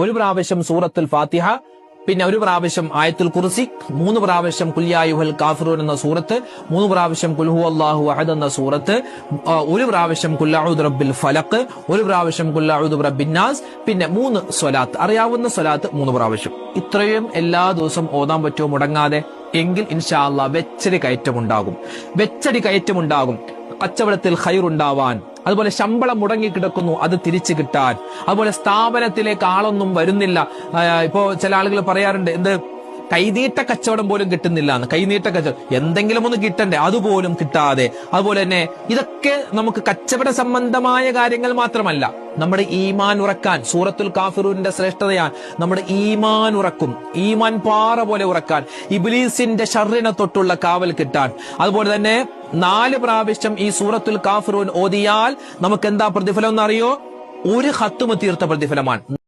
ഒരു പ്രാവശ്യം സൂറത്തുൽ ഫാത്തിഹ, പിന്നെ ഒരു പ്രാവശ്യം ആയത്തുൽ കുർസി, 3 പ്രാവശ്യം ഖുൽ യാ അയ്യുഹൽ കാഫിറൂൻ എന്ന സൂറത്ത്, 3 പ്രാവശ്യം ഖുൽ ഹുവല്ലാഹു അഹദ് എന്ന സൂറത്ത്, ഒരു പ്രാവശ്യം ഖുൽ അഊദു ബിറബ്ബിൽ ഫലഖ്, ഒരു പ്രാവശ്യം ഖുൽ അഊദു ബിറബ്ബിൻ നാസ്, പിന്നെ 3 സ്വലാത്ത്, അറിയാവുന്ന സ്വലാത്ത് 3 പ്രാവശ്യം. ഇത്രയും എല്ലാ ദിവസവും ഓതാൻ പറ്റുമോ മുടങ്ങാതെ? എങ്കിൽ ഇൻഷാ അല്ലാഹ് വെച്ചടി കയറ്റമുണ്ടാകും. കച്ചവടത്തിൽ ഖൈറുണ്ടാവാൻ, അതുപോലെ ശമ്പളം മുടങ്ങിക്കിടക്കുന്നു അത് തിരിച്ചു കിട്ടാൻ, അതുപോലെ സ്ഥാപനത്തിലേക്ക് ആളൊന്നും വരുന്നില്ല. ഇപ്പോ ചില ആളുകൾ പറയാറുണ്ട്, എന്ത് കൈനീട്ട കച്ചവടം പോലും കിട്ടുന്നില്ല എന്ന്. കൈനീട്ട കച്ചവടം എന്തെങ്കിലും ഒന്ന് കിട്ടണ്ടേ, അതുപോലും കിട്ടാതെ. അതുപോലെ തന്നെ ഇതൊക്കെ നമുക്ക് കച്ചവട സംബന്ധമായ കാര്യങ്ങൾ മാത്രമല്ല, നമ്മുടെ ഈമാൻ ഉറക്കാൻ സൂറത്തുൽ കാഫിറൂന്റെ ശ്രേഷ്ഠതയാണ്. നമ്മുടെ ഈമാൻ ഉറക്കും, ഈമാൻ പാറ പോലെ ഉറക്കാൻ, ഇബ്ലീസിന്റെ ശർറിനെ തൊട്ടുള്ള കാവൽ കിട്ടാൻ. അതുപോലെ തന്നെ 4 പ്രാവശ്യം ഈ സൂറത്തുൽ കാഫിറൂൻ ഓതിയാൽ നമുക്ക് എന്താ പ്രതിഫലം എന്നറിയോ? ഒരു ഖത്മ് തീർത്ത പ്രതിഫലമാണ്.